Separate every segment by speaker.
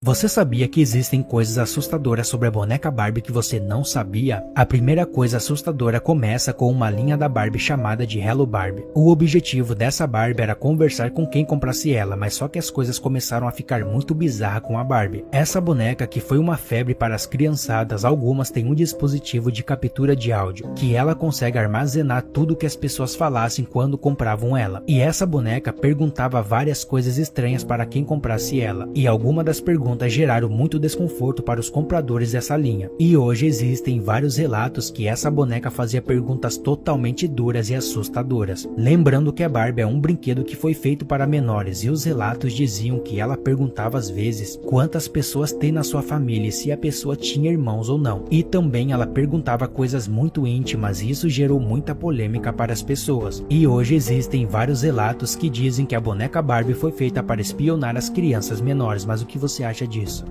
Speaker 1: Você sabia que existem coisas assustadoras sobre a boneca Barbie que você não sabia? A primeira coisa assustadora começa com uma linha da Barbie chamada de Hello Barbie. O objetivo dessa Barbie era conversar com quem comprasse ela, mas só que as coisas começaram a ficar muito bizarras com a Barbie. Essa boneca, que foi uma febre para as criançadas, algumas têm um dispositivo de captura de áudio, que ela consegue armazenar tudo que as pessoas falassem quando compravam ela. E essa boneca perguntava várias coisas estranhas para quem comprasse ela, e algumas das perguntas geraram muito desconforto para os compradores dessa linha. E hoje existem vários relatos que essa boneca fazia perguntas totalmente duras e assustadoras. Lembrando que a Barbie é um brinquedo que foi feito para menores, e os relatos diziam que ela perguntava às vezes quantas pessoas tem na sua família e se a pessoa tinha irmãos ou não. E também ela perguntava coisas muito íntimas, e isso gerou muita polêmica para as pessoas. E hoje existem vários relatos que dizem que a boneca Barbie foi feita para espionar as crianças menores, mas o que você acha disso?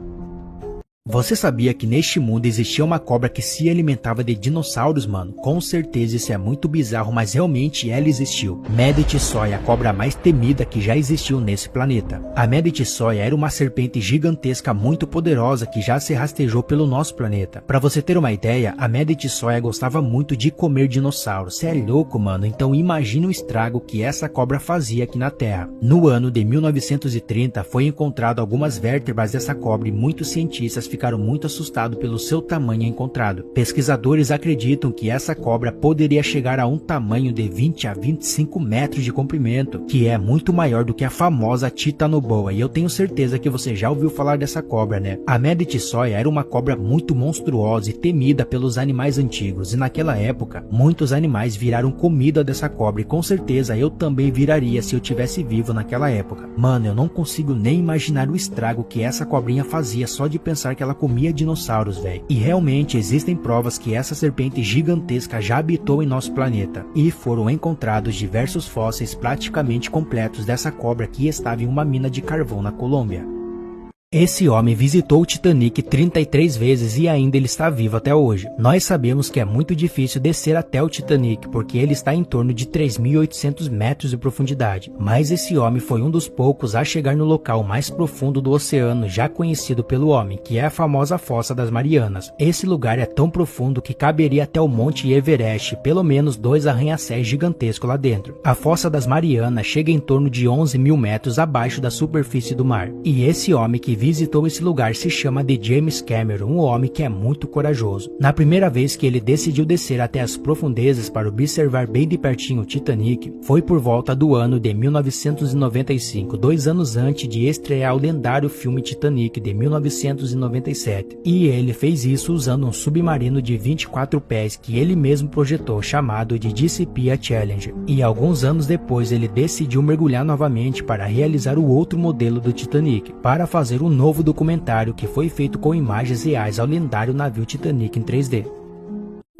Speaker 1: Você sabia que neste mundo existia uma cobra que se alimentava de dinossauros, mano? Com certeza isso é muito bizarro, mas realmente ela existiu. Meditsoy, a cobra mais temida que já existiu nesse planeta. A Meditsoy era uma serpente gigantesca muito poderosa que já se rastejou pelo nosso planeta. Pra você ter uma ideia, a Meditsoy gostava muito de comer dinossauros. Cê é louco, mano? Então imagina o estrago que essa cobra fazia aqui na Terra. No ano de 1930 foi encontrado algumas vértebras dessa cobra e muitos cientistas ficaram muito assustados pelo seu tamanho encontrado. Pesquisadores acreditam que essa cobra poderia chegar a um tamanho de 20 a 25 metros de comprimento, que é muito maior do que a famosa Titanoboa, e eu tenho certeza que você já ouviu falar dessa cobra, né? A Meditsoy era uma cobra muito monstruosa e temida pelos animais antigos, e naquela época, muitos animais viraram comida dessa cobra, e com certeza eu também viraria se eu tivesse vivo naquela época. Mano, eu não consigo nem imaginar o estrago que essa cobrinha fazia só de pensar que ela comia dinossauros, velho. E realmente existem provas que essa serpente gigantesca já habitou em nosso planeta, e foram encontrados diversos fósseis praticamente completos dessa cobra que estava em uma mina de carvão na Colômbia. Esse homem visitou o Titanic 33 vezes e ainda ele está vivo até hoje. Nós sabemos que é muito difícil descer até o Titanic porque ele está em torno de 3.800 metros de profundidade. Mas esse homem foi um dos poucos a chegar no local mais profundo do oceano já conhecido pelo homem, que é a famosa Fossa das Marianas. Esse lugar é tão profundo que caberia até o Monte Everest, pelo menos 2 arranha-céus gigantescos lá dentro. A Fossa das Marianas chega em torno de 11.000 metros abaixo da superfície do mar. E esse homem que visitou esse lugar se chama de James Cameron, um homem que é muito corajoso. Na primeira vez que ele decidiu descer até as profundezas para observar bem de pertinho o Titanic, foi por volta do ano de 1995, 2 anos antes de estrear o lendário filme Titanic de 1997. E ele fez isso usando um submarino de 24 pés que ele mesmo projetou, chamado de Discipia Challenger. E alguns anos depois ele decidiu mergulhar novamente para realizar o outro modelo do Titanic, para fazer um novo documentário que foi feito com imagens reais ao lendário navio Titanic em 3D.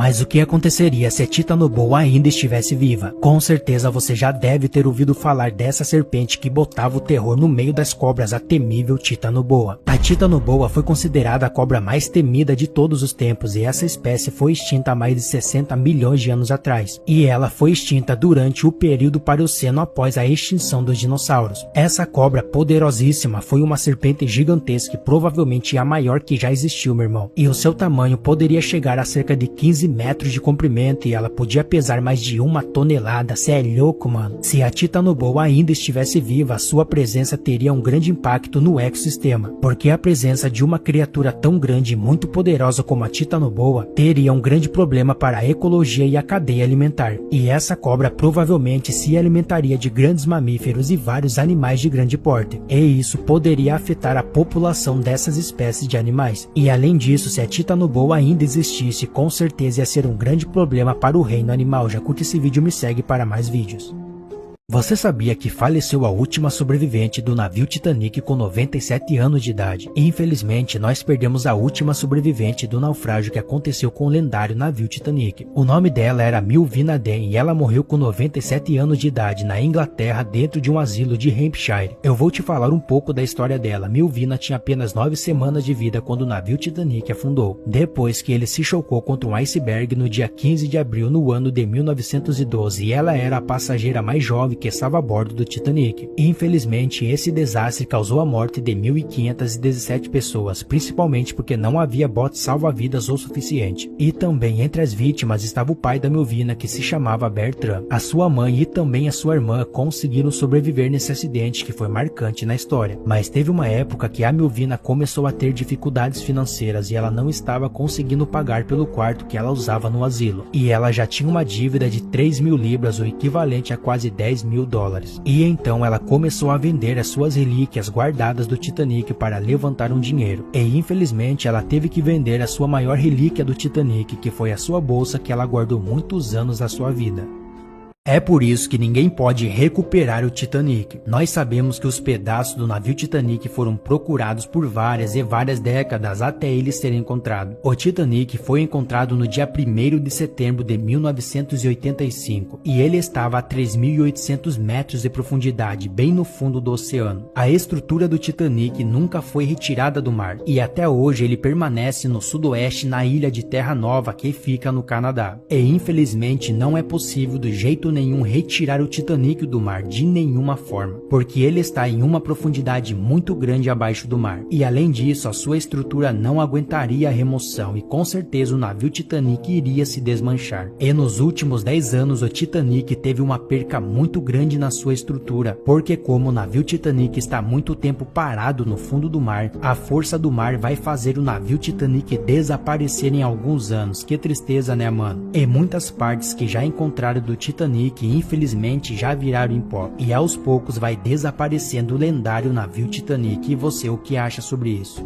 Speaker 1: Mas o que aconteceria se a Titanoboa ainda estivesse viva? Com certeza você já deve ter ouvido falar dessa serpente que botava o terror no meio das cobras, a temível Titanoboa. A Titanoboa foi considerada a cobra mais temida de todos os tempos, e essa espécie foi extinta há mais de 60 milhões de anos atrás. E ela foi extinta durante o período Paleoceno após a extinção dos dinossauros. Essa cobra poderosíssima foi uma serpente gigantesca e provavelmente a maior que já existiu, meu irmão. E o seu tamanho poderia chegar a cerca de 15 metros de comprimento, e ela podia pesar mais de 1 tonelada. Cê é louco, mano? Se a Titanoboa ainda estivesse viva, a sua presença teria um grande impacto no ecossistema, porque a presença de uma criatura tão grande e muito poderosa como a Titanoboa teria um grande problema para a ecologia e a cadeia alimentar. E essa cobra provavelmente se alimentaria de grandes mamíferos e vários animais de grande porte, e isso poderia afetar a população dessas espécies de animais. E além disso, se a Titanoboa ainda existisse, com certeza ia ser um grande problema para o reino animal. Já curte esse vídeo e me segue para mais vídeos. Você sabia que faleceu a última sobrevivente do navio Titanic com 97 anos de idade? E infelizmente nós perdemos a última sobrevivente do naufrágio que aconteceu com o lendário navio Titanic. O nome dela era Milvina Den e ela morreu com 97 anos de idade na Inglaterra, dentro de um asilo de Hampshire. Eu vou te falar um pouco da história dela. Milvina tinha apenas 9 semanas de vida quando o navio Titanic afundou, depois que ele se chocou contra um iceberg no dia 15 de abril no ano de 1912, e ela era a passageira mais jovem que estava a bordo do Titanic. Infelizmente, esse desastre causou a morte de 1.517 pessoas, principalmente porque não havia botes salva-vidas o suficiente. E também entre as vítimas estava o pai da Melvina, que se chamava Bertrand. A sua mãe e também a sua irmã conseguiram sobreviver nesse acidente que foi marcante na história. Mas teve uma época que a Melvina começou a ter dificuldades financeiras e ela não estava conseguindo pagar pelo quarto que ela usava no asilo. E ela já tinha uma dívida de 3.000 libras, o equivalente a quase 10 mil dólares. E então ela começou a vender as suas relíquias guardadas do Titanic para levantar um dinheiro. E infelizmente ela teve que vender a sua maior relíquia do Titanic, que foi a sua bolsa que ela guardou muitos anos da sua vida. É por isso que ninguém pode recuperar o Titanic. Nós sabemos que os pedaços do navio Titanic foram procurados por várias e várias décadas até ele ser encontrado. O Titanic foi encontrado no dia 1º de setembro de 1985 e ele estava a 3.800 metros de profundidade, bem no fundo do oceano. A estrutura do Titanic nunca foi retirada do mar e até hoje ele permanece no sudoeste na ilha de Terra Nova, que fica no Canadá. E infelizmente não é possível de jeito nenhum retirar o Titanic do mar de nenhuma forma, porque ele está em uma profundidade muito grande abaixo do mar, e além disso a sua estrutura não aguentaria a remoção e com certeza o navio Titanic iria se desmanchar. E nos últimos 10 anos o Titanic teve uma perca muito grande na sua estrutura, porque como o navio Titanic está muito tempo parado no fundo do mar, a força do mar vai fazer o navio Titanic desaparecer em alguns anos. Que tristeza, né, mano? E muitas partes que já encontraram do Titanic que infelizmente já viraram em pó, e aos poucos vai desaparecendo o lendário navio Titanic. E você, o que acha sobre isso?